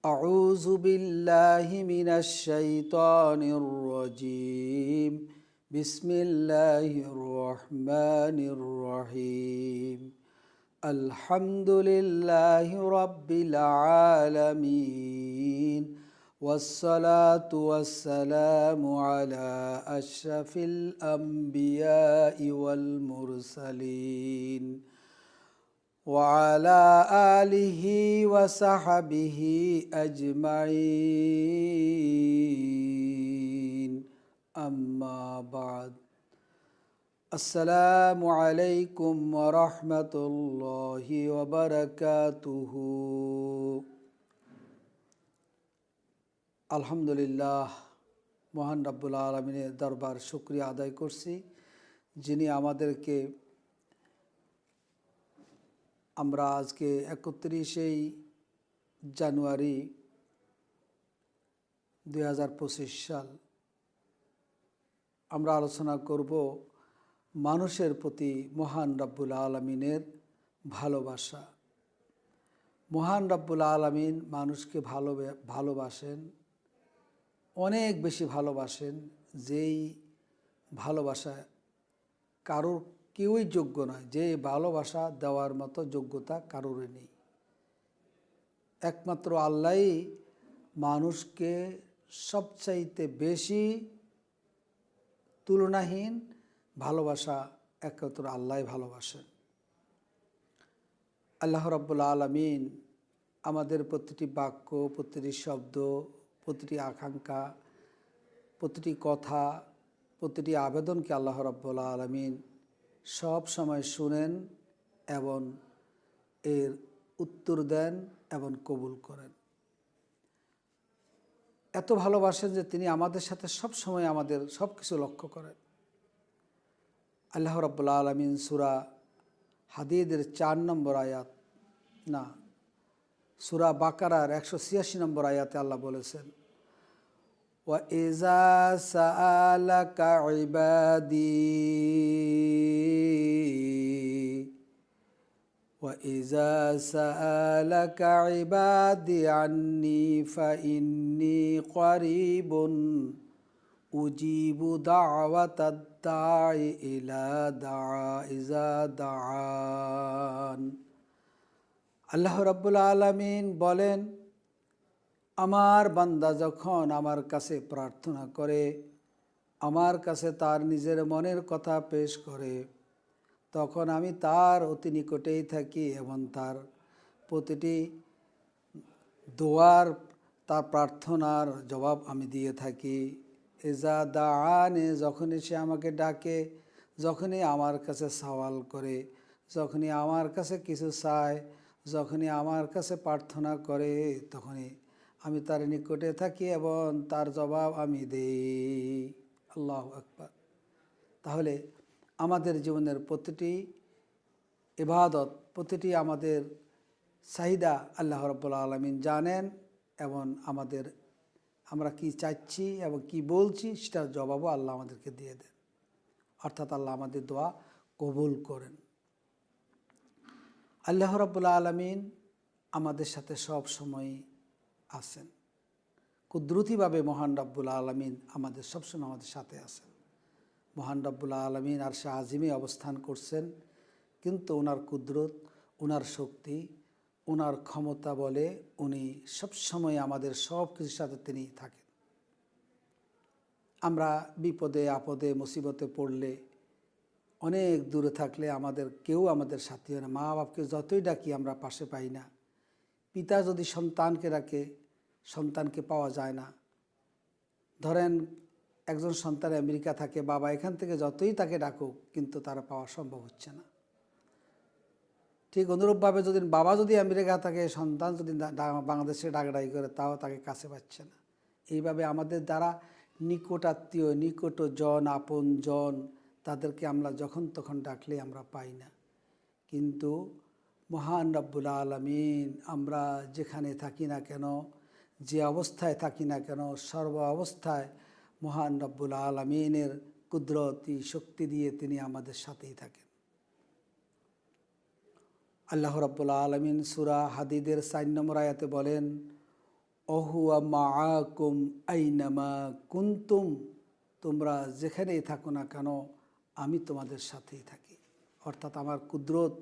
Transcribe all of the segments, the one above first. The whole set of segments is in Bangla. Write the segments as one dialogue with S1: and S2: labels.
S1: أعوذ بالله من الشيطان الرجيم بسم الله الرحمن الرحيم الحمد لله رب العالمين والصلاة والسلام على أشرف الأنبياء والمرسلين وعلى آله وصحبه أجمعين أما بعد السلام عليكم ورحمة الله وبركاته আলহামদুলিল্লাহ মহান রব্বুল আলামিনের দরবার শুকরিয়া আদায় করছি যিনি আমাদেরকে আমরা আজকে 31 জানুয়ারি 2025 সাল আমরা আলোচনা করব মানুষের প্রতি মহান রব্বুল আলামিনের ভালোবাসা। মহান রব্বুল আলামিন মানুষকে ভালোবাসেন, অনেক বেশি ভালোবাসেন, যেই ভালোবাসা কারোর কেউই যোগ্য নয়, যে ভালোবাসা দেওয়ার মতো যোগ্যতা কারোরই নেই। একমাত্র আল্লাহই মানুষকে সবচাইতে বেশি তুলনাহীন ভালোবাসা একমাত্র আল্লাহই ভালোবাসেন। আল্লাহ রাব্বুল আলামিন আমাদের প্রতিটি বাক্য, প্রতিটি শব্দ, প্রতিটি আকাঙ্ক্ষা, প্রতিটি কথা, প্রতিটি আবেদনকে আল্লাহ রাব্বুল আলামিন সব সময় শুনেন এবং এর উত্তর দেন এবং কবুল করেন। এত ভালোবাসেন যে তিনি আমাদের সাথে সব সময় আমাদের সব কিছু লক্ষ্য করেন। আল্লাহ রাব্বুল আলামিন সূরা হাদীদের 4 নম্বর আয়াত না সূরা বাকারার 186 নম্বর আয়াতে আল্লাহ বলেছেন, وَإِذَا سَأَلَكَ عِبَادِي عَنِّي فَإِنِّي قَرِيبٌ أُجِيبُ دَعْوَةَ الدَّاعِ إِذَا دَعَانِ। আল্লাহ রাব্বুল আলামিন বলেন, আমার বান্দা যখন আমার কাছে প্রার্থনা করে, আমার কাছে তার নিজের মনের কথা পেশ করে, তখন আমি তার অতি নিকটেই থাকি এবং তার প্রতিটি দোয়ার, তার প্রার্থনার জবাব আমি দিয়ে থাকি। ইজা দাআনে, যখনই সে আমাকে ডাকে, যখনই আমার কাছে সওয়াল করে, যখনই আমার কাছে কিছু চায়, যখনই আমার কাছে প্রার্থনা করে, তখনই আমি তার নিকটে থাকি এবং তার জবাব আমি দেই। আল্লাহু আকবার। তাহলে আমাদের জীবনের প্রতিটি ইবাদত, প্রতিটি আমাদের চাহিদা আল্লাহ রাব্বুল আলামিন জানেন এবং আমরা কি চাইছি এবং কি বলছি সেটার জবাবও আল্লাহ আমাদেরকে দিয়ে দেন, অর্থাৎ আল্লাহ আমাদের দোয়া কবুল করেন। আল্লাহ রাব্বুল আলামিন আমাদের সাথে সব সময় আছেন। কুদরতিভাবে মহান রব্বুল আলামিন আমাদের সবসময় আমাদের সাথে আছেন। মহান রব্বুল আলামিন আরশে আজিমে অবস্থান করছেন, কিন্তু ওনার কুদরত, ওনার শক্তি, ওনার ক্ষমতা বলে উনি সবসময় আমাদের সব কিছুর সাথে তিনি থাকেন। আমরা বিপদে আপদে মুসিবতে পড়লে, অনেক দূরে থাকলে কেউ আমাদের সাথী হয় না। মা বাপকে যতই ডাকি আমরা পাশে পাই না। পিতা যদি সন্তানকে ডাকে, সন্তানকে পাওয়া যায় না। ধরেন একজন সন্তান আমেরিকা থাকে, বাবা এখান থেকে যতই তাকে ডাকুক, কিন্তু তারা পাওয়া সম্ভব হচ্ছে না। ঠিক অনুরূপভাবে বাবা যদি আমেরিকা থাকে, সন্তান যদি বাংলাদেশে ডাকাডাকি করে, তাও তাকে কাছে পাচ্ছে না। এইভাবে আমাদের দ্বারা নিকট আত্মীয়, নিকট জন, আপন জন, তাদেরকে আমরা যখন তখন ডাকলে আমরা পাই না। কিন্তু মহান রব্বুল আলামিন আমরা যেখানে থাকি না কেন, যে অবস্থায় থাকি না কেন, সর্ব অবস্থায় মহান রব্বুল আলামিনের কুদরতি শক্তি দিয়ে তিনি আমাদের সাথেই থাকেন। আল্লাহ রাব্বুল আলামিন সূরা হাদীদের 4 নম্বর আয়াতে বলেন, অহুয়া মাআকুম আইনামা কুনতুম, তোমরা যেখানেই থাকো না কেন আমি তোমাদের সাথেই থাকি। অর্থাৎ আমার কুদরত,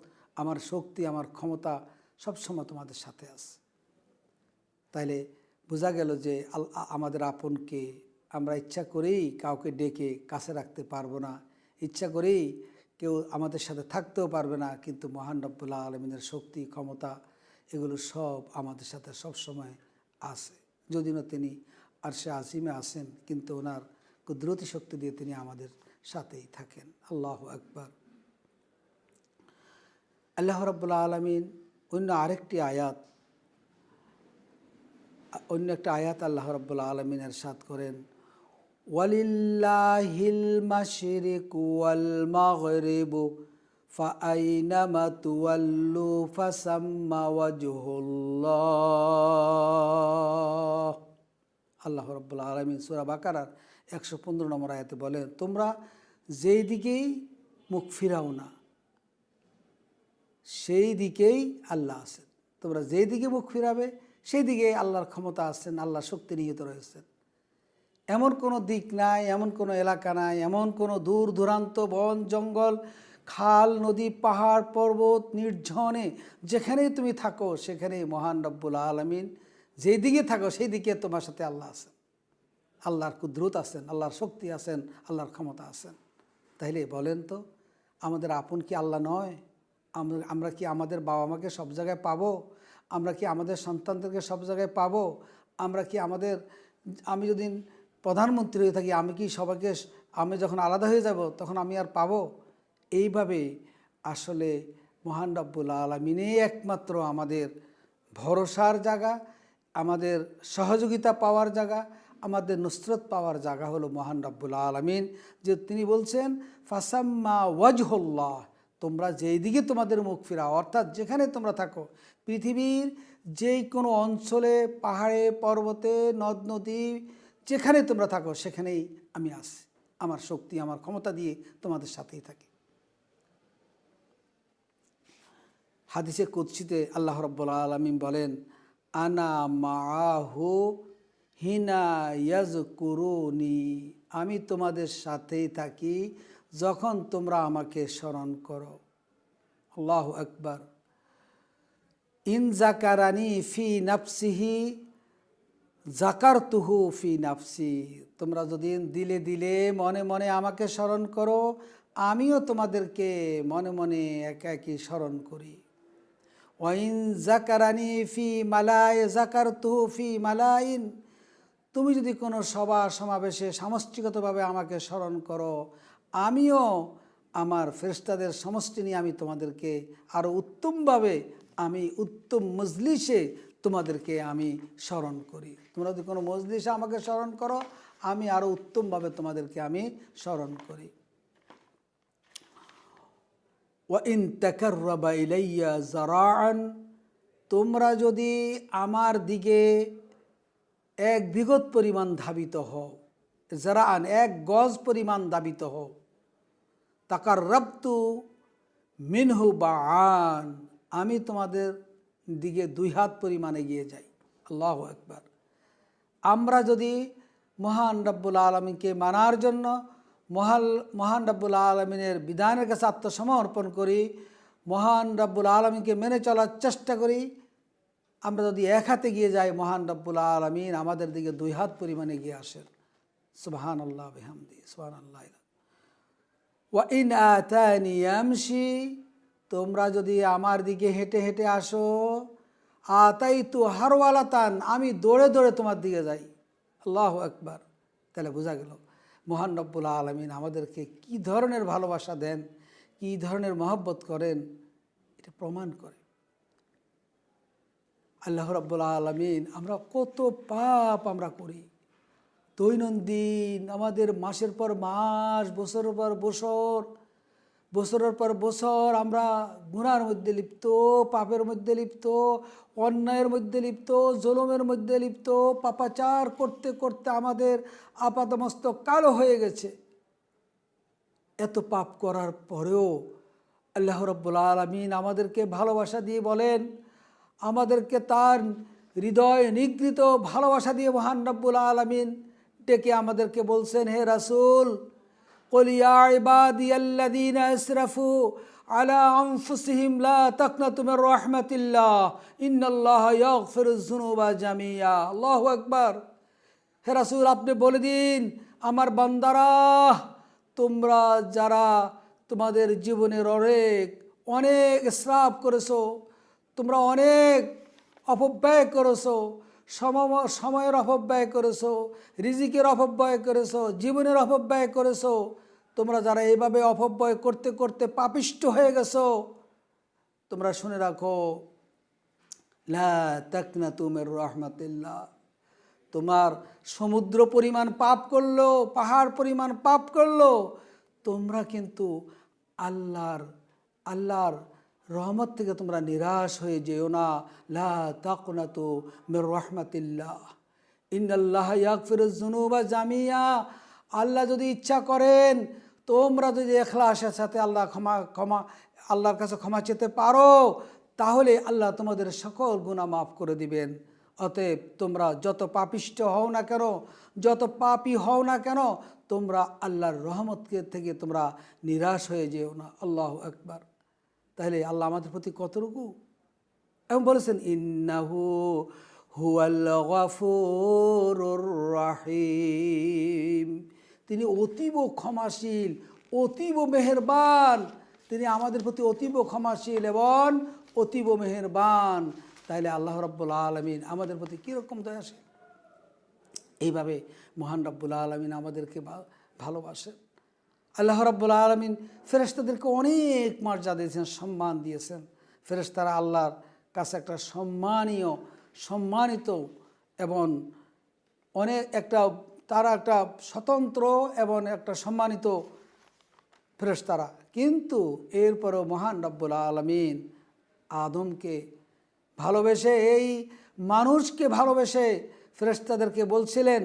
S1: আমার শক্তি, আমার ক্ষমতা সবসময় তোমাদের সাথে আছে। তাইলে বোঝা গেল যে আমাদের আপনকে আমরা ইচ্ছা করেই কাউকে ডেকে কাছে রাখতে পারবো না, ইচ্ছা করেই কেউ আমাদের সাথে থাকতেও পারবে না, কিন্তু মহান রব্বুল আলমিনের শক্তি, ক্ষমতা এগুলো সব আমাদের সাথে সব সময় আছে। যদি না তিনি আরশে আজিমে আছেন, কিন্তু ওনার কুদরতি শক্তি দিয়ে তিনি আমাদের সাথেই থাকেন। আল্লাহু আকবার। আল্লাহ রাব্বুল আলামিন অন্য একটা আয়াত আল্লাহ রাব্বুল আলামিন ইরশাদ করেন, ওয়ালিল্লাহিল মাশরিকু ওয়াল মাগরিবু ফাআইনামা তুওয়াল্লু ফাসাম্মা ওয়াজহুল্লাহ। আল্লাহ রাব্বুল আলামিন সূরা বাকারার 115 নম্বর আয়াতে বলেন, তোমরা যেই দিকেই মুখ ফিরাও না সেই দিকেই আল্লাহ আছেন। তোমরা যেই দিকে মুখ ফিরাবে সেই দিকে আল্লাহর ক্ষমতা আছেন, আল্লাহর শক্তি নিহিত রয়েছেন। এমন কোনো দিক নাই, এমন কোনো এলাকা নাই, এমন কোনো দূর দূরান্ত বন জঙ্গল, খাল নদী, পাহাড় পর্বত, নির্জনে যেখানেই তুমি থাকো সেখানেই মহান রব্বুল আলামিন যেই দিকে থাকো সেই দিকে তোমার সাথে আল্লাহ আছেন। আল্লাহর কুদরত আছেন, আল্লাহর শক্তি আছেন, আল্লাহর ক্ষমতা আছেন। তাইলে বলেন তো, আমাদের আপন কি আল্লাহ নয়? আমরা কি আমাদের বাবা মাকে সব জায়গায় পাবো? আমরা কি আমাদের সন্তানদেরকে সব জায়গায় পাবো? আমরা কি আমি যদি প্রধানমন্ত্রী হয়ে থাকি, আমি কি সবাইকে, আমি যখন আলাদা হয়ে যাব তখন আমি আর পাবো? এইভাবে আসলে মহান রব্বুল আলামিনই একমাত্র আমাদের ভরসার জায়গা, আমাদের সহযোগিতা পাওয়ার জায়গা, আমাদের নুসরত পাওয়ার জায়গা হলো মহান রব্বুল আলামিন। যে তিনি বলছেন ফাসাম্মা ওয়াজহুল্লাহ, তোমরা যেই দিকে তোমাদের মুখ ফিরাও, অর্থাৎ যেখানে তোমরা থাকো, পৃথিবীর যেই কোনো অঞ্চলে, পাহাড়ে পর্বতে, নদ নদী, যেখানে তোমরা থাকো সেখানেই আমি আছি। আমার শক্তি, আমার ক্ষমতা দিয়ে তোমাদের সাথেই থাকি। হাদিসে কুদসিতে আল্লাহ রাব্বুল আলামিন বলেন, আনা মাআহু হিনা ইয়াজকুরুনি, আমি তোমাদের সাথেই থাকি যখন তোমরা আমাকে স্মরণ করো। আল্লাহু আকবার। ইন জাকারানি ফি নাফসিহি জাকারতুহু ফি নাফসি, তোমরা যদি দিলে দিলে মনে মনে আমাকে স্মরণ করো, আমিও তোমাদেরকে মনে মনে একা একই স্মরণ করি। ওয়াইন জাকারানি ফি মালায় জাকারতুহু ফি মালাইন, তুমি যদি কোনো সভা সমাবেশে সামষ্টিগতভাবে আমাকে স্মরণ করো, আমিও আমার ফেরেশতাদের সমষ্টি নিয়ে আমি তোমাদেরকে আরও উত্তমভাবে, আমি উত্তম মজলিসে তোমাদেরকে আমি স্মরণ করি। তোমরা যদি কোনো মজলিসে আমাকে স্মরণ করো, আমি আরও উত্তমভাবে তোমাদেরকে আমি স্মরণ করি। ওয়াইন তাকাররাবা ইলাইয়া যারাআন, তোমরা যদি আমার দিকে 1 বিঘত পরিমাণ ধাবিত হও, যারাআন 1 গজ পরিমাণ ধাবিত হও, তাকাররাবতু মিনহু বাআন, আমি তোমাদের দিকে 2 হাত পরিমাণ এগিয়ে যাই। আল্লাহু আকবার। আমরা যদি মহান রব্বুল আলামিনকে মানার জন্য মহান রব্বুল আলামিনের বিধানের কাছে আত্মসমর্পণ করি, মহান রব্বুল আলামিনকে মেনে চলার চেষ্টা করি, আমরা যদি 1 হাতে গিয়ে যাই, মহান রব্বুল আলামিন আমাদের দিকে 2 হাত পরিমাণে এগিয়ে আসেন। সুবহানাল্লাহ বিহামদি, সুবহানাল্লাহ। ওয়া ইন আতানি ইয়ামশি, তোমরা যদি আমার দিকে হেঁটে হেঁটে আসো, আতাইতু হারওয়ালাতান, আমি দৌড়ে দৌড়ে তোমার দিকে যাই। আল্লাহু আকবার। তাহলে বোঝা গেল মহান রব্বুল আলামিন আমাদেরকে কি ধরনের ভালোবাসা দেন, কি ধরনের মহব্বত করেন, এটা প্রমাণ করে। আল্লাহ রাব্বুল আলামিন, আমরা কত পাপ আমরা করি দৈনন্দিন, আমাদের মাসের পর মাস, বছরের পর বছর, বছরের পর বছর আমরা গুনার মধ্যে লিপ্ত, পাপের মধ্যে লিপ্ত, অন্যায়ের মধ্যে লিপ্ত, জুলুমের মধ্যে লিপ্ত, পাপাচার করতে করতে আমাদের আপাদমস্তক কালো হয়ে গেছে। এত পাপ করার পরেও আল্লাহ রাব্বুল আলামিন আমাদেরকে ভালোবাসা দিয়ে বলেন, আমাদেরকে তার হৃদয় নিগৃহীত ভালোবাসা দিয়ে মহান রব্বুল আলামিন ডেকে আমাদেরকে বলছেন, হে রাসূল, কুল ইয়া ইবাদিয়াল্লাযীনা আসরাফু আলা আনফুসিহিম লা তাকনাতু মির রাহমাতিল্লাহ ইন্নাল্লাহা ইয়াগফিরুয যুনুবা জামিয়া। আল্লাহু আকবার। হে রাসূল, আপনি বলে দিন, আমার বান্দারা, তোমরা যারা তোমাদের জীবনের অনেক ইসরাফ করেছো, তোমরা অনেক অপব্যয় করেছো, সময়ের অপব্যয় করেছো, রিজিকের অপব্যয় করেছো, জীবনের অপব্যয় করেছো, তোমরা যারা এইভাবে অপব্যয় করতে করতে পাপিষ্ট হয়ে গেছো, তোমরা শুনে রাখো, লা তাকনাতু মির রাহমাতিল্লাহ। তোমার সমুদ্র পরিমাণ পাপ করলো, পাহাড় পরিমাণ পাপ করলো, তোমরা কিন্তু আল্লাহর রহমত থেকে তোমরা নিরাশ হয়ে যেও না। লা তাকনাতু মির রাহমাতিল্লাহ ইন্নাল্লাহা ইয়াগফিরুয যুনুবা জামিয়া। আল্লাহ যদি ইচ্ছা করেন, তোমরা যদি ইখলাসের সাথে আল্লাহর কাছে ক্ষমা চেতে পারো, তাহলে আল্লাহ তোমাদের সকল গুনাহ মাফ করে দিবেন। অতএব তোমরা যত পাপিষ্ট হও না কেন, যত পাপী হও না কেন, তোমরা আল্লাহর রহমত থেকে তোমরা নিরাশ হয়ে যেও না। আল্লাহু আকবার। তাহলে আল্লাহ আমাদের প্রতি কতটুকু এবং বলেছেন, ইন্নাহু হুয়াল গফুরুর রাহিম। তিনি অতীব ক্ষমাশীল, অতীব মেহেরবান। তিনি আমাদের প্রতি অতীব ক্ষমাশীল এবং অতীব মেহেরবান। তাইলে আল্লাহ রাব্বুল আলামিন আমাদের প্রতি কীরকম দয়াশীল। এইভাবে মহান রাব্বুল আলামিন আমাদেরকে ভালোবাসেন। আল্লাহ রাব্বুল আলামিন ফেরেশতাদেরকে অনেক মর্যাদা দিয়েছেন, সম্মান দিয়েছেন। ফেরেশতারা আল্লাহর কাছে একটা সম্মানিত এবং তারা একটা স্বতন্ত্র এবং একটা সম্মানিত ফেরেশতারা। কিন্তু এরপরও মহান রাব্বুল আলামিন আদমকে ভালোবেসে, এই মানুষকে ভালোবেসে ফেরেশতাদেরকে বলছিলেন,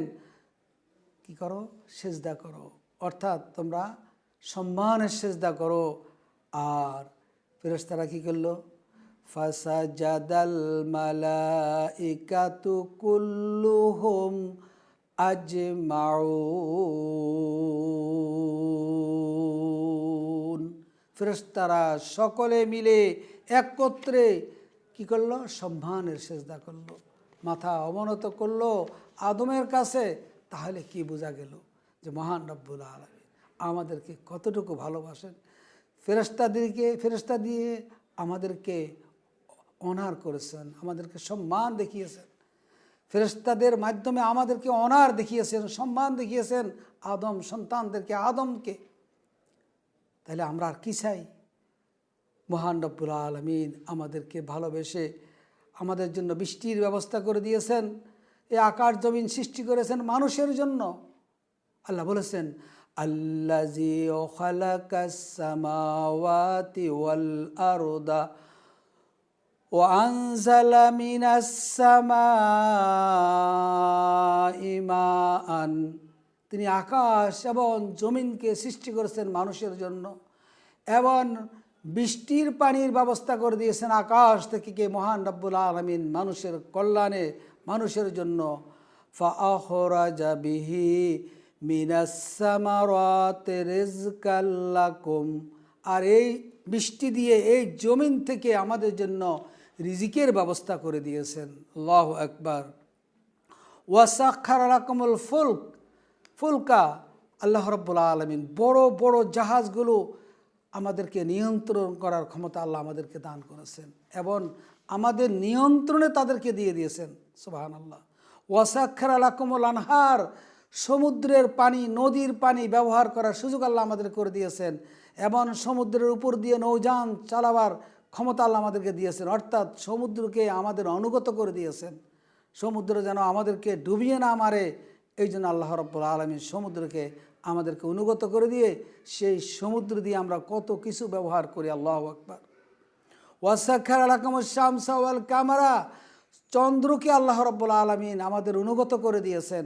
S1: কি করো? সেজদা করো, অর্থাৎ তোমরা সম্মানের সেজদা করো। আর ফেরেশতারা কি করলো? ফাসাজাদাল মালাইকাতু কুল্লুহুম আজমাউন। ফেরেশতারা সকলে মিলে একত্রে কি করলো? সম্মানের সেজদা করলো, মাথা অবনত করলো আদমের কাছে। তাহলে কি বোঝা গেল যে মহান রব্বুল আলামিন আমাদেরকে কতটুকু ভালোবাসেন। ফেরেশতা দিয়ে আমাদেরকে অনার করেছেন, আমাদেরকে সম্মান দেখিয়েছেন। ফেরেশতাদের মাধ্যমে আমাদেরকে অনার দেখিয়েছেন, সম্মান দেখিয়েছেন আদম সন্তানদেরকে, আদমকে। তাহলে আমরা আর কি চাই? মহান রব্বুল আলামিন আমাদেরকে ভালোবেসে আমাদের জন্য বৃষ্টির ব্যবস্থা করে দিয়েছেন। এই আকাশ জমিন সৃষ্টি করেছেন মানুষের জন্য। আল্লাহ বলেছেন, আল্লাযী খালাকাস সামাওয়াতি ওয়াল আরদা ওয়া আনজালা মিনাস সামাই মাআন। তিনি আকাশ এবং জমিনকে সৃষ্টি করেছেন মানুষের জন্য এবং বৃষ্টির পানির ব্যবস্থা করে দিয়েছেন আকাশ থেকে কে? মহান রব্বুল আলামিন মানুষের কল্যাণে, মানুষের জন্য। ফাআখরাজা বিহি মিনাস সামারাতি রিজকাল লাকুম। আর এই বৃষ্টি দিয়ে এই জমিন থেকে আমাদের জন্য রিজিকের ব্যবস্থা করে দিয়েছেন। আল্লাহু আকবার। ওয়াসাখারা লাকুমুল ফুলকা। আল্লাহ রাব্বুল আলামিন বড় বড় জাহাজগুলো আমাদেরকে নিয়ন্ত্রণ করার ক্ষমতা আল্লাহ আমাদেরকে দান করেছেন এবং আমাদের নিয়ন্ত্রণে তাদেরকে দিয়ে দিয়েছেন। সুবহানাল্লাহ। ওয়াসাখারা লাকুমুল আনহার। সমুদ্রের পানি, নদীর পানি ব্যবহার করার সুযোগ আল্লাহ আমাদের করে দিয়েছেন এবং সমুদ্রের উপর দিয়ে নৌযান চালাবার ক্ষমতা আল্লাহ আমাদেরকে দিয়েছেন। অর্থাৎ সমুদ্রকে আমাদের অনুগত করে দিয়েছেন। সমুদ্র যেন আমাদেরকে ডুবিয়ে না মারে, এই জন্য আল্লাহ রাব্বুল আলামিন সমুদ্রকে আমাদেরকে অনুগত করে দিয়ে সেই সমুদ্র দিয়ে আমরা কত কিছু ব্যবহার করি। আল্লাহু আকবার। ওয়াসাখারা লাকুমুশ শামসা ওয়াল কামারা। চন্দ্রকে আল্লাহ রাব্বুল আলামিন আমাদের অনুগত করে দিয়েছেন,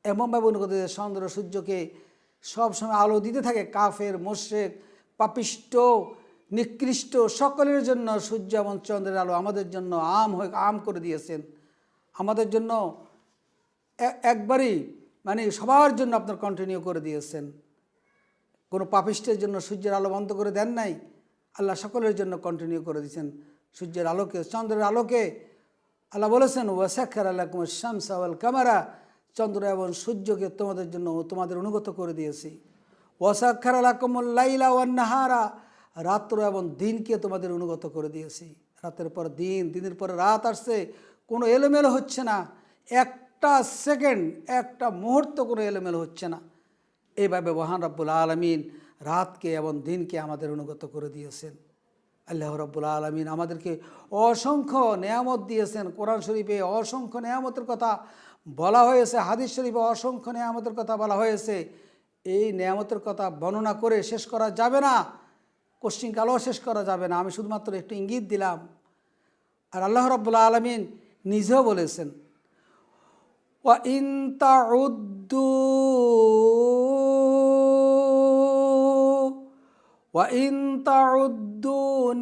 S1: এমনভাবে অনুগত দিয়ে চন্দ্র সূর্যকে সবসময় আলো দিতে থাকে। কাফের, মুশরিক, পাপিষ্ট, নিকৃষ্ট সকলের জন্য সূর্য এবং চন্দ্রের আলো আমাদের জন্য আম করে দিয়েছেন। আমাদের জন্য একবারই মানে সবার জন্য আপনার কন্টিনিউ করে দিয়েছেন। কোনো পাপিষ্টের জন্য সূর্যের আলো বন্ধ করে দেন নাই, আল্লাহ সকলের জন্য কন্টিনিউ করে দিয়েছেন সূর্যের আলোকে, চন্দ্রের আলোকে। আল্লাহ বলেছেন ওয়াসাখারা লাকুম আশ-শামসা ওয়াল কামারা, চন্দ্র এবং সূর্যকে তোমাদের জন্য তোমাদের অনুগত করে দিয়েছি। ওয়াসাখারা লাকুমুল লাইলা ওয়ান নাহারা, রাত্র এবং দিনকে তোমাদের অনুগত করে দিয়েছি। রাতের পর দিন, দিনের পরে রাত আসছে, কোনো এলোমেলো হচ্ছে না, একটা সেকেন্ড একটা মুহূর্ত কোনো এলোমেলো হচ্ছে না। এইভাবে মহান রব্বুল আলামিন রাতকে এবং দিনকে আমাদের অনুগত করে দিয়েছেন। আল্লাহ রব্বুল আলামিন আমাদেরকে অসংখ্য নেয়ামত দিয়েছেন। কোরআন শরীফে অসংখ্য নেয়ামতের কথা বলা হয়েছে, হাদিস শরীফে অসংখ্য নেয়ামতের কথা বলা হয়েছে। এই নেয়ামতের কথা বর্ণনা করে শেষ করা যাবে না, কোশ্চিনকালও শেষ করা যাবে না। আমি শুধুমাত্র একটু ইঙ্গিত দিলাম। আর আল্লাহ রাব্বুল আলামিন নিজেও বলেছেন ওয়া ইন তাউদ্দু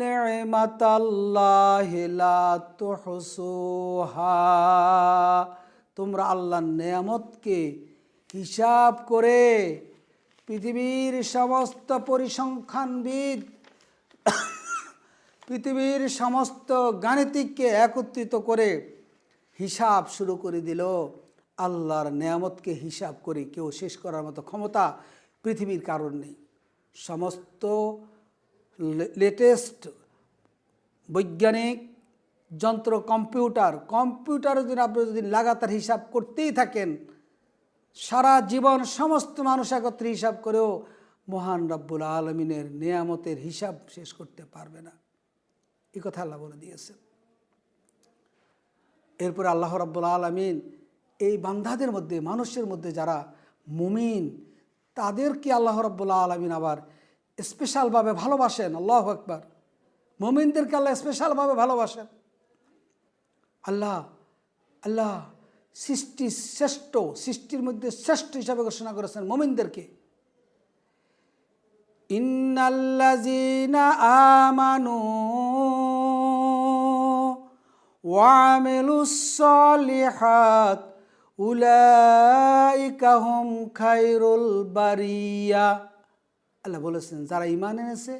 S1: নি'মাতাল্লাহি লা তুহসুহা, তোমরা আল্লাহর নেয়ামতকে হিসাব করে পৃথিবীর সমস্ত পরিসংখ্যানবিদ, পৃথিবীর সমস্ত গাণিতিককে একত্রিত করে হিসাব শুরু করে দিল। আল্লাহর নেয়ামতকে হিসাব করে কেউ শেষ করার মতো ক্ষমতা পৃথিবীর কারণ নেই। সমস্ত লেটেস্ট বৈজ্ঞানিক যন্ত্র, কম্পিউটার যদি আপনি যদি লাগাতার হিসাব করতেই থাকেন সারা জীবন, সমস্ত মানুষ একত্রে হিসাব করেও মহান রব্বুল আলামিনের নেয়ামতের হিসাব শেষ করতে পারবে না। এই কথা আল্লাহ বলে দিয়েছেন। এরপরে আল্লাহ রব্বুল আলামিন এই বান্দাদের মধ্যে, মানুষের মধ্যে যারা মুমিন, তাদেরকে আল্লাহ রব্বুল আলামিন আবার স্পেশালভাবে ভালোবাসেন। আল্লাহু আকবার। মুমিনদেরকে আল্লাহ স্পেশালভাবে ভালোবাসেন। আল্লাহ সৃষ্টির মধ্যে শ্রেষ্ঠ হিসাবে ঘোষণা করেছেন মুমিনদেরকে। ইন্নাল্লাযীনা আমানু ওয়া আমিলুস সালিহাত উলাইকা হুম খায়রুল বারিয়া। আল্লাহ বলেছেন যারা ঈমান এনেছে,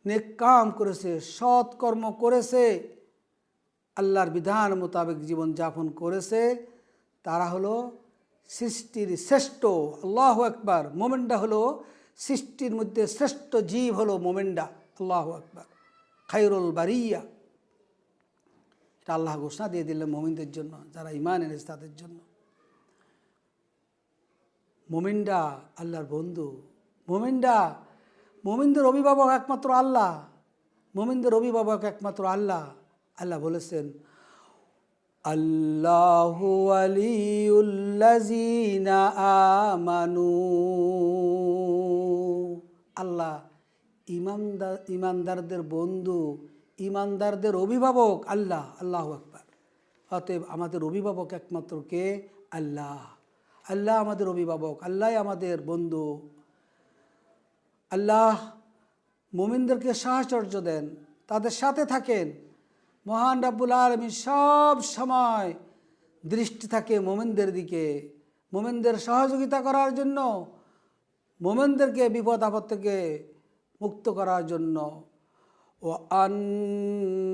S1: নেক কাম করেছে, সৎ কর্ম করেছে, আল্লাহর বিধান মোতাবেক জীবন যাপন করেছে, তারা হলো সৃষ্টির শ্রেষ্ঠ। আল্লাহু আকবার। মোমেনটা হলো সৃষ্টির মধ্যে শ্রেষ্ঠ জীব হলো মোমেনটা। আল্লাহু আকবার। খায়রুল বারিয়া, এটা আল্লাহ ঘোষণা দিয়ে দিলেন মোমিনদের জন্য, যারা ঈমান এনেছে তাদের জন্য। মোমিনরা আল্লাহর বন্ধু। মোমিনদের অভিভাবক একমাত্র আল্লাহ। মোমিনদের অভিভাবক একমাত্র আল্লাহ। আল্লাহ বলেছেন আল্লাহু ওয়ালিউল্লাযীনা আমানু, আল্লাহ ঈমানদারদের বন্ধু, ঈমানদারদের অভিভাবক আল্লাহ। আল্লাহু আকবার। অতএব আমাদের অভিভাবক একমাত্র কে? আল্লাহ। আল্লাহ আমাদের অভিভাবক, আল্লাহ আমাদের বন্ধু। আল্লাহ মুমিনদেরকে সাহচর্য দেন, তাদের সাথে থাকেন। মহান রব্বুল আলামিন সব সময় দৃষ্টি থাকে মুমিনদের দিকে, মুমিনদের সহযোগিতা করার জন্য, মুমিনদেরকে বিপদ আপদ থেকে মুক্ত করার জন্য। ও আন্নাল্লাহা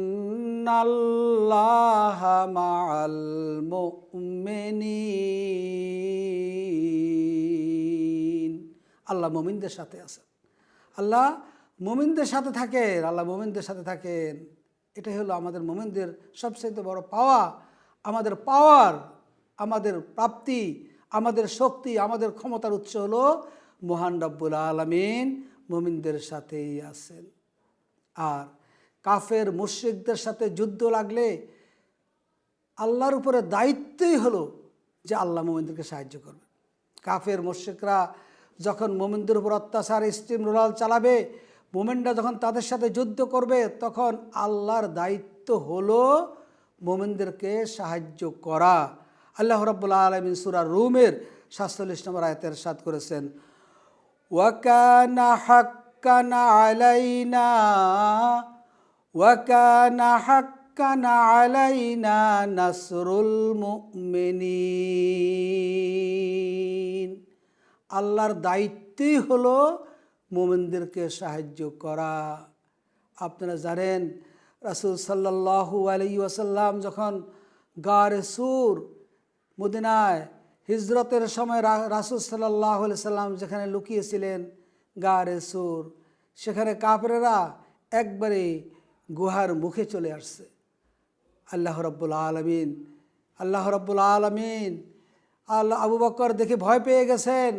S1: মাআল মুমিনিন, আল্লাহ মুমিনদের সাথে আছেন। আল্লাহ মুমিনদের সাথে থাকেন, আল্লাহ মুমিনদের সাথে থাকেন। এটাই হলো আমাদের মুমিনদের সবচেয়ে বড় পাওয়া। আমাদের পাওয়ার, আমাদের প্রাপ্তি, আমাদের শক্তি, আমাদের ক্ষমতার উৎস হলো মহান রব্বুল আলামিন মুমিনদের সাথেই আছেন। আর কাফের মুশরিকদের সাথে যুদ্ধ লাগলে আল্লাহর উপরে দায়িত্বই হলো যে আল্লাহ মুমিনদেরকে সাহায্য করবে। কাফের মুশরিকরা যখন মুমিনদের উপর অত্যাচার, স্টিম রোলার চালাবে, মুমিনরা যখন তাদের সাথে যুদ্ধ করবে, তখন আল্লাহর দায়িত্ব হলো মুমিনদেরকে সাহায্য করা। আল্লাহ রাব্বুল আলামিন সূরা রুমের ৪৭ নম্বর আয়াতে ইরশাদ করেছেন ওয়া কানা হাক্কান হাক্কানা আলাইনা নাসরুল মুমিনিন। আল্লাহর দায়িত্বই হলো মুমিনদেরকে সাহায্য করা। আপনারা জানেন রাসূল সাল্লাল্লাহু আলাইহি ওয়াসাল্লাম যখন গারে সুর মদিনায় হিজরতের সময় রাসূল সাল্লাল্লাহু আলাইহি সাল্লাম যেখানে লুকিয়েছিলেন গারে সুর, সেখানে কাফেরেরা একবারে গুহার মুখে চলে আসছে। আল্লাহ রাব্বুল আলামিন আল্লাহ আবু বকর দেখে ভয় পেয়ে গেছেন।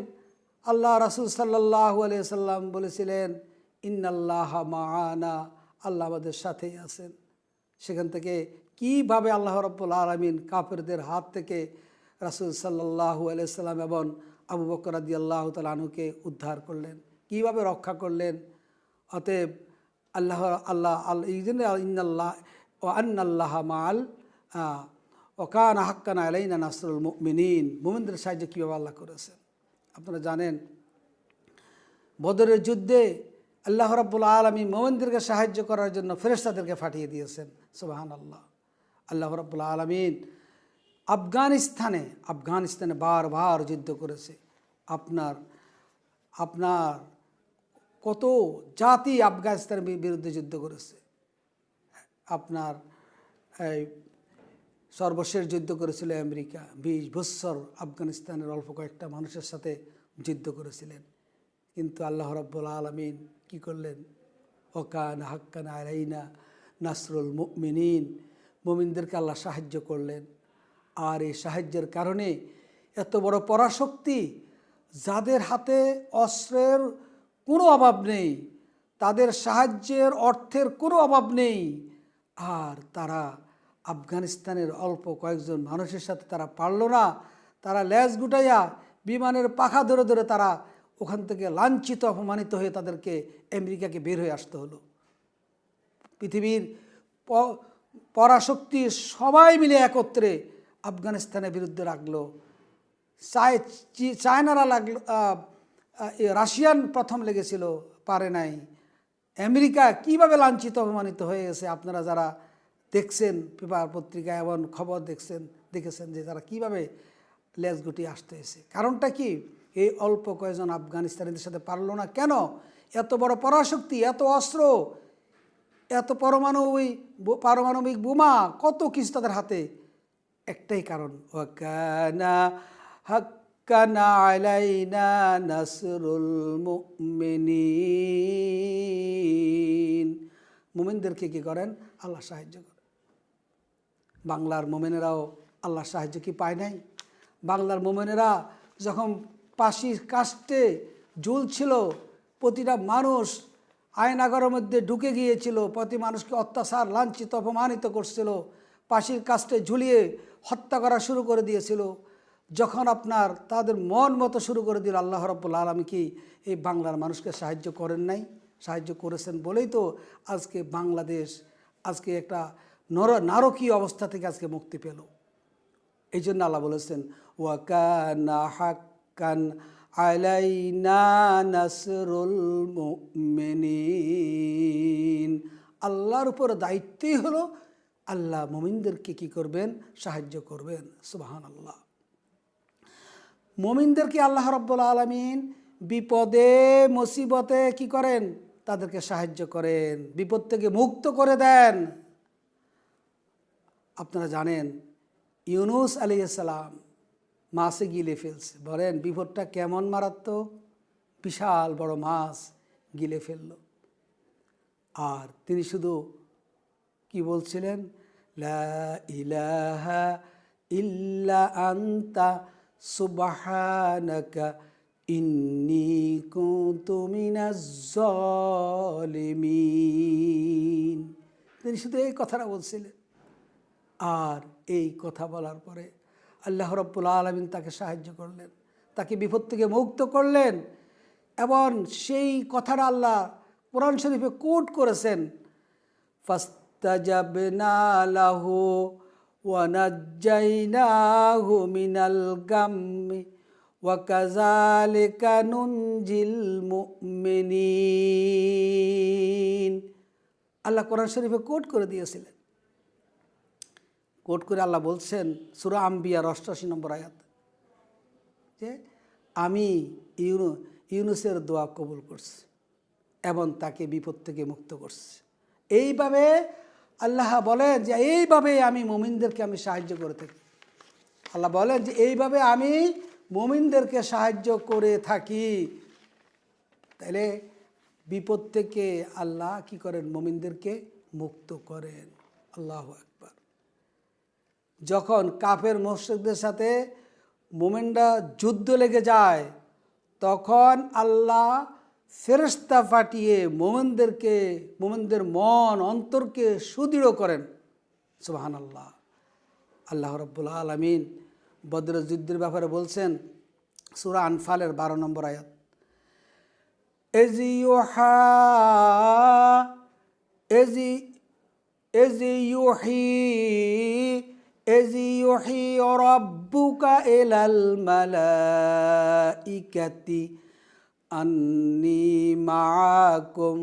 S1: আল্লাহ রাসূল সাল্লাল্লাহু আলাইহি সাল্লাম বলেছিলেন ইন্নাল্লাহা মাআনা, আল্লাহ আমাদের সাথেই আছেন। সেখান থেকে কিভাবে আল্লাহ রাব্বুল আলামিন কাফেরদের হাত থেকে রাসূল সাল্লাল্লাহু আলাইহি সাল্লাম এবং আবু বকর রাদিয়াল্লাহু তাআলা আনহুকে উদ্ধার করলেন, কিভাবে রক্ষা করলেন। অতএব এই জন্য ইন্নাল্লাহ ওয়া আন্নাল্লাহা মাআল ওয়া কানা হাক্কান আলাইনা নাসরুল মুমিনিন, মুমিনদের সাহায্য কীভাবে আল্লাহ করেছেন। আপনারা জানেন বদরের যুদ্ধে আল্লাহ রাব্বুল আলামিন মুমিনদেরকে সাহায্য করার জন্য ফেরেশতাদেরকে পাঠিয়ে দিয়েছেন। সুবহানাল্লাহ। আল্লাহ রাব্বুল আলামিন আফগানিস্তানে বারবার যুদ্ধ করেছে। আপনার কত জাতি আফগানিস্তানের বিরুদ্ধে যুদ্ধ করেছে। আপনার এই সর্বশেষ যুদ্ধ করেছিল আমেরিকা, 20 বছর আফগানিস্তানের অল্প কয়েকটা মানুষের সাথে যুদ্ধ করেছিলেন। কিন্তু আল্লাহ রাব্বুল আলামিন কি করলেন? ওয়াকানা হাক্কান আলাইনা নাসরুল মুমিনিন, মুমিনদেরকে আল্লাহ সাহায্য করলেন। আর এই সাহায্যের কারণে এত বড় পরাশক্তি, যাদের হাতে অস্ত্রের কোনো অভাব নেই, তাদের সাহায্যের অর্থের কোনো অভাব নেই, আর তারা আফগানিস্তানের অল্প কয়েকজন মানুষের সাথে তারা পারল না। তারা লেজ গুটাইয়া বিমানের পাখা ধরে ধরে তারা ওখান থেকে লাঞ্ছিত অপমানিত হয়ে তাদেরকে আমেরিকাকে বের হয়ে আসতে হলো। পৃথিবীর পরাশক্তি সবাই মিলে একত্রে আফগানিস্তানের বিরুদ্ধে লাগলো। চায়নারা লাগলো, রাশিয়ান প্রথম লেগেছিল, পারে নাই। আমেরিকা কিভাবে লাঞ্ছিত অপমানিত হয়ে গেছে, আপনারা যারা দেখছেন পেপার পত্রিকা এবং খবর দেখেছেন যে তারা কিভাবে লেজ গুটিয়ে আসতে হয়েছে। কারণটা কি? এই অল্প কয়েকজন আফগানিস্তানিদের সাথে পারলো না কেন? এত বড় পরাশক্তি, এত অস্ত্র, এত পারমাণবিক বোমা, কত কিছু তাদের হাতে। একটাই কারণ, ওয়াকানা হাক্কানা আলাইনা নাসরুল মুমিনিন। মুমিনদেরকে কি করেন? আল্লাহ সাহায্য করেন। বাংলার মুমিনেরাও আল্লাহ সাহায্য কি পায় নাই? বাংলার মুমিনেরা যখন ফাঁসির কাস্টে ঝুলছিল, প্রতিটা মানুষ আয়নাগরের মধ্যে ঢুকে গিয়েছিল, প্রতি মানুষকে অত্যাচার, লাঞ্ছিত, অপমানিত করছিল, ফাঁসির কাস্টে ঝুলিয়ে হত্যা করা শুরু করে দিয়েছিল। যখন আপনার তাদের মন মতো শুরু করে দিল, আল্লাহ রাব্বুল আলামিন কি এই বাংলার মানুষকে সাহায্য করেন নাই? সাহায্য করেছেন বলেই তো আজকে বাংলাদেশ আজকে একটা নারকীয় অবস্থা থেকে আজকে মুক্তি পেল। এই জন্য আল্লাহ বলেছেন ওয়াকানা হাক্কান আলাইনা নাসরুল মুমিনিন। আল্লাহর উপর দায়িত্বই হলো আল্লাহ মুমিনদেরকে কি করবেন? সাহায্য করবেন। সুবহানাল্লাহ। মুমিনদেরকে আল্লাহ রাব্বুল আলামিন বিপদে মুসিবতে কি করেন? তাদেরকে সাহায্য করেন, বিপদ থেকে মুক্ত করে দেন। আপনারা জানেন ইউনুস আলাইহিস সালাম মাছে গিলে ফেলছে। বলেন বিপদটা কেমন মারাত্মক! বিশাল বড় মাছ গিলে ফেলল। আর তিনি শুধু কি বলছিলেন? লা ইলাহা ইল্লা আনতা সুবহানাকা ইন্নী কুনতু মিনাজ জালিমিন। তিনি শুধু এই কথাটা বলছিলেন। আর এই কথা বলার পরে আল্লাহ রাব্বুল আলামিন তাকে সাহায্য করলেন, তাকে বিপদ থেকে মুক্ত করলেন। এবং সেই কথাটা আল্লাহ কোরআন শরীফে কোট করেছেন, ফাস্তাজাবনা লাহু ওয়া নাজ্জাইনাহু মিনাল গাম্মি ওয়া কাযালিকা নুনজিল মুমিনিন। আল্লাহ কোরআন শরীফে কোট করে দিয়েছিলেন। কোট করে আল্লাহ বলছেন সূরা আম্বিয়ার 88 নম্বর আয়াত, যে আমি ইউনুসের দোয়া কবুল করছি এবং তাকে বিপদ থেকে মুক্ত করছি। এইভাবে আল্লাহ বলেন যে এইভাবে আমি মুমিনদেরকে আমি সাহায্য করে থাকি। আল্লাহ বলেন যে এইভাবে আমি মুমিনদেরকে সাহায্য করে থাকি। তাহলে বিপদ থেকে আল্লাহ কি করেন? মুমিনদেরকে মুক্ত করেন। আল্লাহু আকবার। যখন কাফের মুশরিকদের সাথে মুমিনরা যুদ্ধ লেগে যায়, তখন আল্লাহ ফেরেশতা পাঠিয়ে মুমিনদের মন অন্তরকে সুদৃঢ় করেন। সুবহানাল্লাহ। আল্লাহ রাব্বুল আলামিন বদরের যুদ্ধের ব্যাপারে বলছেন সূরা আনফালের 12 নম্বর আয়াত, ইউহি রাব্বুকা ইলাল মালাইকাতি আন্নী মাআকুম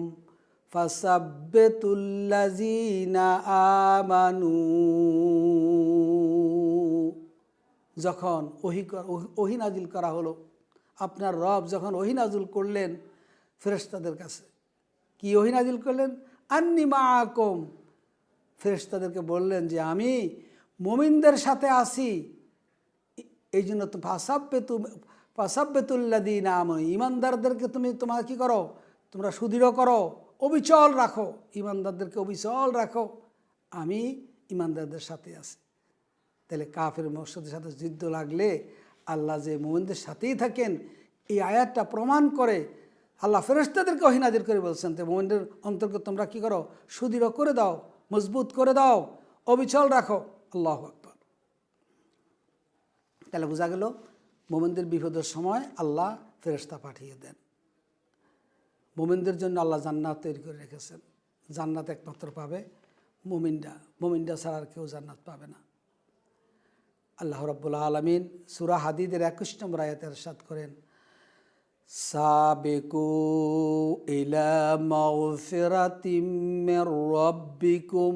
S1: ফাসাব্বিতুল্লাযীনা আমানু। যখন ওহী নাজিল করা হলো, আপনার রব যখন ওহী নাজিল করলেন ফেরেশতাদের কাছে, কি ওহী নাজিল করলেন? আন্নী মাআকুম, ফেরেশতাদেরকে বললেন যে আমি মুমিনদের সাথে আছি। এই জন্য তো ফাসাব্বিতুল্লাযীনা আমানু, ঈমানদারদেরকে তোমরা কি করো? তোমরা সুদৃঢ় করো, অবিচল রাখো, ঈমানদারদেরকে অবিচল রাখো, আমি ঈমানদারদের সাথে আছি। তাহলে কাফের মুশরিকদের সাথে যুদ্ধ লাগলে আল্লাহ যে মুমিনদের সাথেই থাকেন, এই আয়াতটা প্রমাণ করে। আল্লাহ ফেরেশতাদেরকে ওহী নাজিল করে বলছেন যে মুমিনদের অন্তরকে তোমরা কি করো? সুদৃঢ় করে দাও, মজবুত করে দাও, অবিচল রাখো। আল্লাহু আকবার। তাহলে বোঝা গেল মুমিনদের বিপদের সময় আল্লাহ ফেরেশতা পাঠিয়ে দেন। মুমিনদের জন্য আল্লাহ জান্নাত তৈরি করে রেখেছেন। জান্নাত একমাত্র পাবে মুমিনরা ছাড়া আর কেউ জান্নাত পাবে না। আল্লাহ রাব্বুল আলামিন সূরা হাদীদের 21 নম্বর আয়াতে ইরশাদ করেন, সাবিকু ইলা মাগফিরাতিম মির রাব্বিকুম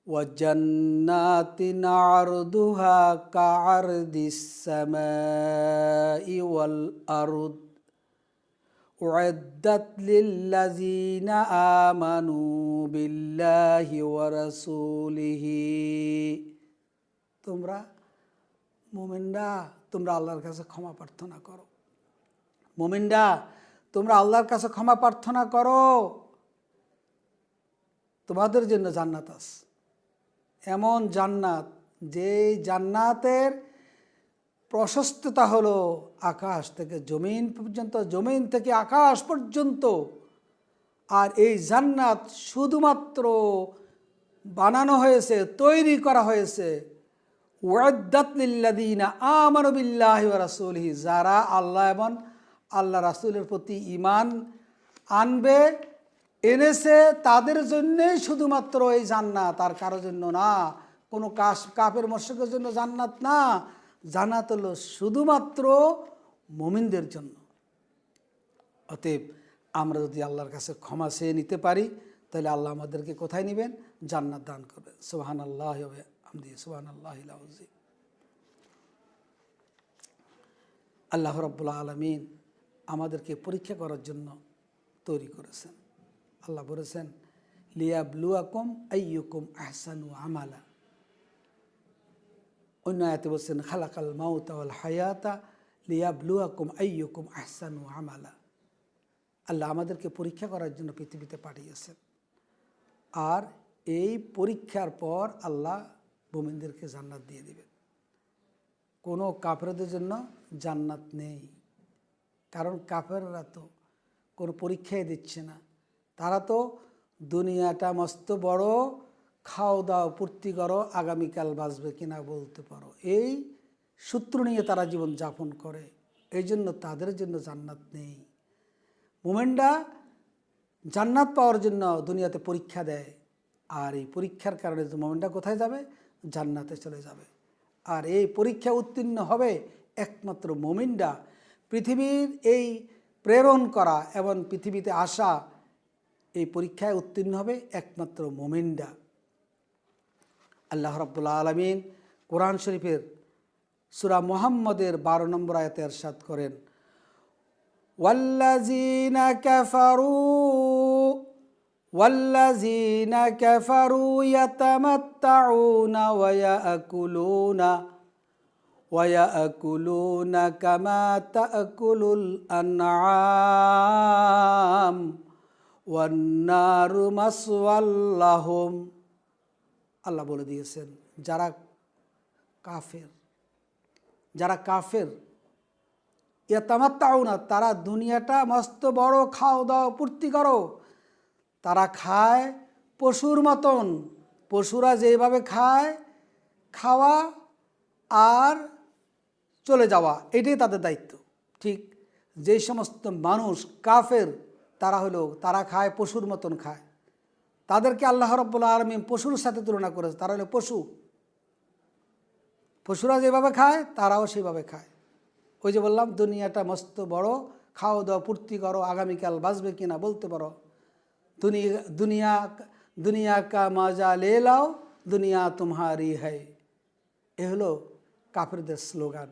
S1: ওয়া জান্নাতিন আরদুহা কাআরদিস সামাই ওয়াল আরদ উইদ্দাত লিল্লাযীনা আমানু বিল্লাহি ওয়া রাসূলিহি। তোমরা মুমিনরা তোমরা আল্লাহর কাছে ক্ষমা প্রার্থনা করো। মুমিনরা তোমরা আল্লাহর কাছে ক্ষমা প্রার্থনা করো, তোমাদের জন্য জান্নাত আছে। এমন জান্নাত, যে জান্নাতের প্রশস্ততা হলো আকাশ থেকে জমিন পর্যন্ত, জমিন থেকে আকাশ পর্যন্ত। আর এই জান্নাত শুধুমাত্র বানানো হয়েছে, তৈরি করা হয়েছে উইদ্দাত লিল্লাযীনা আমানু বিল্লাহি ওয়া রাসূলিহি, যারা আল্লাহ এবং আল্লাহ রাসূলের প্রতি ঈমান এনেছে তাদের জন্যই শুধুমাত্র এই জান্নাত, আর কারোর জন্য না। কোনো কাফের মুশরিকের জন্য জান্নাত না। জান্নাত হলো শুধুমাত্র মুমিনদের জন্য। অতএব আমরা যদি আল্লাহর কাছে ক্ষমা চেয়ে নিতে পারি, তাহলে আল্লাহ আমাদেরকে কোথায় নেবেন? জান্নাত দান করবেন। সুবহানাল্লাহি ওয়া বিহামদিহি সুবহানাল্লাহিল আযীম। আল্লাহ রাব্বুল আলামিন আমাদেরকে পরীক্ষা করার জন্য তৈরি করেছেন। আল্লাহ বলেছেন লিয়াবলুয়াকুম আইয়ুকুম আহসানু আমালা। অন্য আয়াতে বলছেন খালাকাল মাউতা ওয়াল হায়াতা লিয়াবলুয়াকুম আইয়ুকুম আহসানু আমালা। আল্লাহ আমাদেরকে পরীক্ষা করার জন্য পৃথিবীতে পাঠিয়েছেন। আর এই পরীক্ষার পর আল্লাহ মুমিনদেরকে জান্নাত দিয়ে দিবেন। কোনো কাফেরদের জন্য জান্নাত নেই, কারণ কাফেররা তো কোনো পরীক্ষাই দিচ্ছে না। তারা তো দুনিয়াটা মস্ত বড়, খাও দাও পূর্তি করো, আগামীকাল বাঁচবে কিনা বলতে পারো, এই সূত্র নিয়ে তারা জীবন যাপন করে। এই জন্য তাদের জন্য জান্নাত নেই। মুমিনরা জান্নাত পাওয়ার জন্য দুনিয়াতে পরীক্ষা দেয়, আর এই পরীক্ষার কারণে মুমিনরা কোথায় যাবে? জান্নাতে চলে যাবে। আর এই পরীক্ষা উত্তীর্ণ হবে একমাত্র মুমিনরা। পৃথিবীর এই প্রেরণ করা এবং পৃথিবীতে আসা, এই পরীক্ষায় উত্তীর্ণ হবে একমাত্র মুমিনরা। আল্লাহ রাব্বুল আলামিন কোরআন শরীফের সূরা মুহাম্মদের 12 নম্বর আয়াতে ইরশাদ করেন, ওয়াল্লাযীনা কাফারু ইয়াতামাত্তাউনা ওয়া ইয়াকুলুনা কামা তা'কুলুল আনআম ওয়ান নারু মাসওয়াল লাহুম। আল্লাহ বলে দিয়েছেন, যারা কাফের ইয়াতামাত্তাউনা, তারা দুনিয়াটা মস্ত বড়, খাও দাও পূর্তি করো। তারা খায় পশুর মতন, পশুরা যেভাবে খায়, খাওয়া আর চলে যাওয়া, এটাই তাদের দায়িত্ব। ঠিক যেই সমস্ত মানুষ কাফের, তারা খায় পশুর মতন খায়। তাদেরকে আল্লাহ রাব্বুল আলামিন পশুর সাথে তুলনা করেছে। তারা হলো পশুরা যেভাবে খায় তারাও সেভাবে খায়। ওই যে বললাম, দুনিয়াটা মস্ত বড়, খাও দাও পূর্তি করো, আগামীকাল বাঁচবে কিনা বলতে পারো। দুনিয়া কা মজা লে লাও, দুনিয়া তুমহারি হ্যায়। এ হলো কাফেরদের স্লোগান।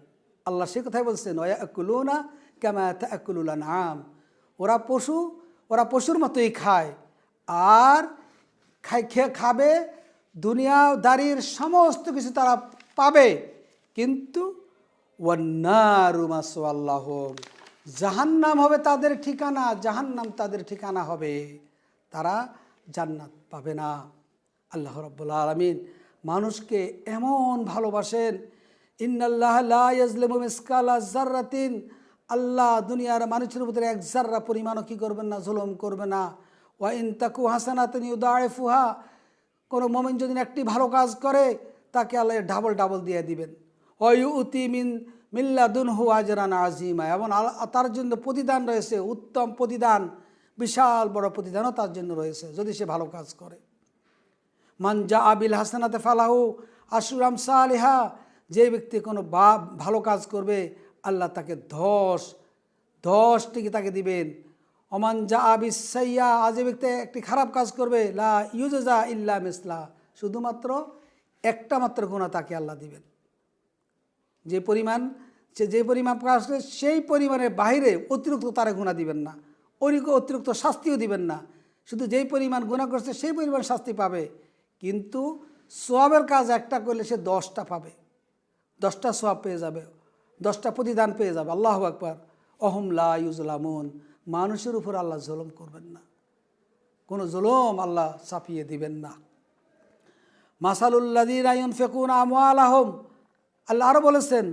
S1: আল্লাহ সে কথাই বলছেন, ওয়ায়াকুলুনা কামা তা'কুলুল আনআম। ওরা পশুর মতোই খায় আর খাবে, দুনিয়াদারির সমস্ত কিছু তারা পাবে, কিন্তু ওয়ান্নারু মাসওয়াল লাহুম, জাহান্নাম হবে তাদের ঠিকানা, জাহান্নাম তাদের ঠিকানা হবে, তারা জান্নাত পাবে না। আল্লাহ রাব্বুল আলামিন মানুষকে এমন ভালোবাসেন, ইন্নাল্লাহা লা ইয়াজলিমু মিসকালা যাররাতিন, আল্লাহ দুনিয়ার মানুষের ভিতরে এক জাররা পরিমাণও কি করবেন না, জুলুম করবে না। ওয়া ইন তাকু হাসানাতান ইউদাইফুহা, কোনো মুমিন যদি একটি ভালো কাজ করে তাকে আল্লাহ ডাবল দিয়ে দিবেন। ওয়া ইউতি মিন লাদুনহু আজরান আযীমা, এবং তার জন্য প্রতিদান রয়েছে, উত্তম প্রতিদান, বিশাল বড় প্রতিদানও তার জন্য রয়েছে যদি সে ভালো কাজ করে। মান জাআ বিল হাসানাতি ফালাহু আশরু আমসালিহা, যে ব্যক্তি কোনো ভালো কাজ করবে আল্লাহ তাকে 10টি তাকে দিবেন। ওমান জাআ বিস সাইয়্যা, যে ব্যক্তি একটি খারাপ কাজ করবে, লা ইউজজা ইল্লা মিসলা, শুধুমাত্র একটা মাত্র গুনাহ তাকে আল্লাহ দিবেন। যে পরিমাণ কাজ করে সেই পরিমাণের বাইরে অতিরিক্ত তারা গুনাহ দিবেন না, অতিরিক্ত শাস্তিও দিবেন না। শুধু যেই পরিমাণ গুনাহ করছে সেই পরিমাণ শাস্তি পাবে, কিন্তু সওয়াবের কাজ একটা করলে সে 10টা পাবে, 10টা সওয়াব পেয়ে যাবে, 10টা প্রতিদান পেয়ে যাবে। আল্লাহু আকবার। অহুম লা ইউজলামুন, মানুষের উপর আল্লাহ জুলুম করবেন না, কোনো জুলুম আল্লাহ চাপিয়ে দিবেন না। মাসালুল্লাযীনা ইউনফিকুনা আমওয়ালাহুম, আল্লাহ আরও বলেছেন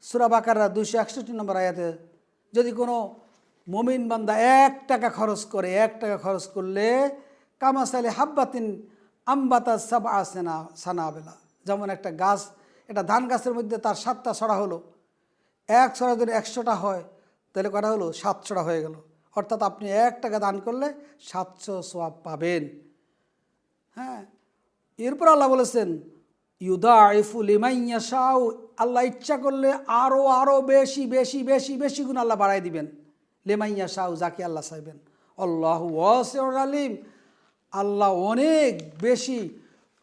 S1: সূরা বাকারা 261 নম্বর আয়াতে, যদি কোনো মুমিন বান্দা 1 টাকা খরচ করে, 1 টাকা খরচ করলে কামাসালি হাব্বাতিন আম্বাতা সাবআ সানাবিলা, যেমন একটা গাছ, একটা ধান গাছের মধ্যে তার 7টা ছড়া হলো, 1 ছড়া যদি 100টা হয় তাহলে কটা হলো, 700টা হয়ে গেল। অর্থাৎ আপনি 1 টাকা দান করলে 700 সওয়াব পাবেন। হ্যাঁ, এরপর আল্লাহ বলেছেন ইউদাইফু লিমান ইয়াশাউ, আল্লাহ ইচ্ছা করলে আরও বেশি গুণ আল্লাহ বাড়াই দিবেন। লিমান ইয়াশাউ, যাকে আল্লাহ চাইবেন। আল্লাহু ওয়াসিউন আলিম, আল্লাহ অনেক বেশি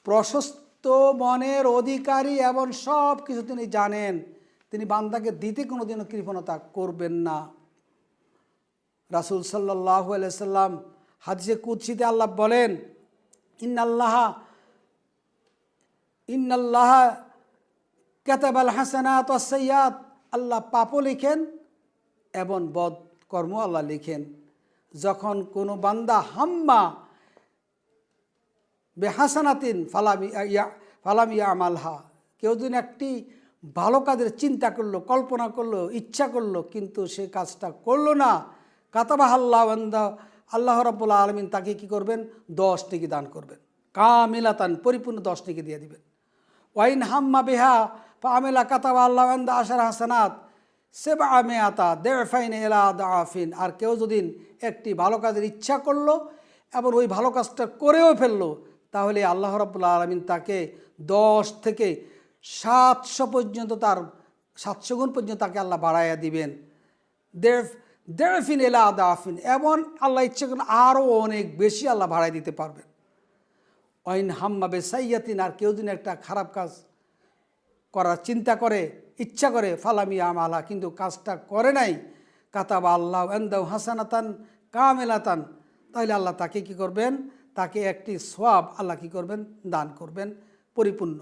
S1: প্রশস্ত মনের অধিকারী এবং সব কিছু তিনি জানেন। তিনি বান্দাকে দিতে কোনোদিনও কৃপণতা করবেন না। রাসূল সাল্লাল্লাহু আলাইহি সাল্লাম হাদিসে কুদসিতে আল্লাহ বলেন, ইন্নাল্লাহা কাতাবাল হাসানাত ওয়াস সাইয়্যাত, আল্লাহ পাপও লিখেন এবং বদ কর্ম আল্লাহ লিখেন। যখন কোনো বান্দা হাম্মা বেহাসানাতিন ফালাম ইয়ামালহা, কেউ যদি একটি ভালো কাজের চিন্তা করলো, কল্পনা করলো, ইচ্ছা করলো, কিন্তু সে কাজটা করলো না, কাতাবাহাল্লাহ বান্দা, আল্লাহ রাব্বুল আলামিন তাকে কি করবেন, 10 নেকি দান করবেন, কামিলাতান, পরিপূর্ণ 10 নেকি দিয়ে দিবেন। ওয়াইন হাম্মা বিহা ফাআমিলা কাতাবাহাল্লাহু বান্দা 10 হাসানাত সেবআমিয়াতা দেফাইন ইলা দাফিন, আর কেউ যদি একটি ভালো কাজের ইচ্ছা করলো এবং ওই ভালো কাজটা করেও ফেললো, তাহলে আল্লাহ রাব্বুল আলামিন তাকে 10 থেকে 700 পর্যন্ত, তার 700 গুণ পর্যন্ত তাকে আল্লাহ বাড়াইয়া দিবেন। দেফিন এলা দাফিন, এবং আল্লাহ ইচ্ছা করেন আরও অনেক বেশি আল্লাহ বাড়াই দিতে পারবেন। অইন হাম্মা বেসাইয়াতিন, আর কেউ যদি একটা খারাপ কাজ করার চিন্তা করে, ইচ্ছা করে, ফালামি আমালা, কিন্তু কাজটা করে নাই, কাতাবা আল্লাহ এন্দাউ হাসানাতান কামেলাতান, তাহলে আল্লাহ তাকে কি করবেন, তাকে একটি সওয়াব আল্লাহ কি করবেন, দান করবেন পরিপূর্ণ।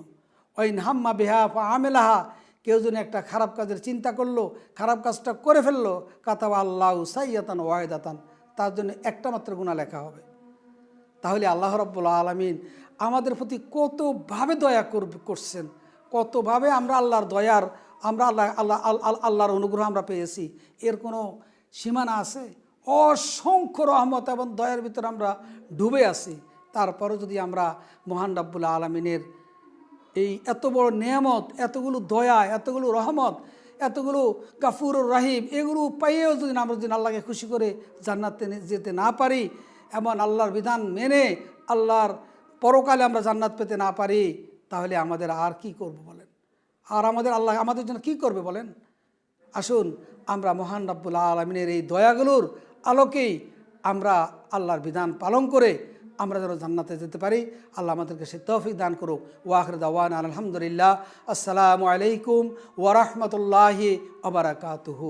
S1: ওইন হাম্মা বিহা ফা আমেলাহা, কেউ যদি একটা খারাপ কাজের চিন্তা করলো, খারাপ কাজটা করে ফেললো, কাতাবা আল্লাহ সাইয়াতান ওয়াহিদাতান, তার জন্য একটা মাত্র গুনাহ লেখা হবে। তাহলে আল্লাহ রাব্বুল আলামিন আমাদের প্রতি কতভাবে দয়া করছেন, কতভাবে আমরা আল্লাহর দয়ার, আমরা আল্লাহর অনুগ্রহ আমরা পেয়েছি, এর কোনো সীমানা আছে? অসংখ্য রহমত এবং দয়ার ভিতরে আমরা ডুবে আছি। তারপরে যদি আমরা মহান রাব্বুল আলামিনের এই এত বড় নেয়ামত, এতগুলো দয়া, এতগুলো রহমত, এতগুলো গাফুরুর রহিম, এগুলো পাইয়েও যদি আমরা আল্লাহকে খুশি করে জান্নাতে যেতে না পারি, এমন আল্লাহর বিধান মেনে আল্লাহর পরকালে আমরা জান্নাত পেতে না পারি, তাহলে আমাদের আর কি করব বলেন? আর আল্লাহ আমাদের জন্য কি করবে বলেন? আসুন আমরা মহান রাব্বুল আলামিনের এই দয়াগুলোর আলোকেই আমরা আল্লাহর বিধান পালন করে আমরা যেন জান্নাতে যেতে পারি। আল্লাহ আমাদেরকে সে তৌফিক দান করুক। ওয়া আখিরু দাওয়ানা আলহামদুলিল্লাহ। আসসালামু আলাইকুম ওয়া রাহমাতুল্লাহি ওয়া বারাকাতুহু।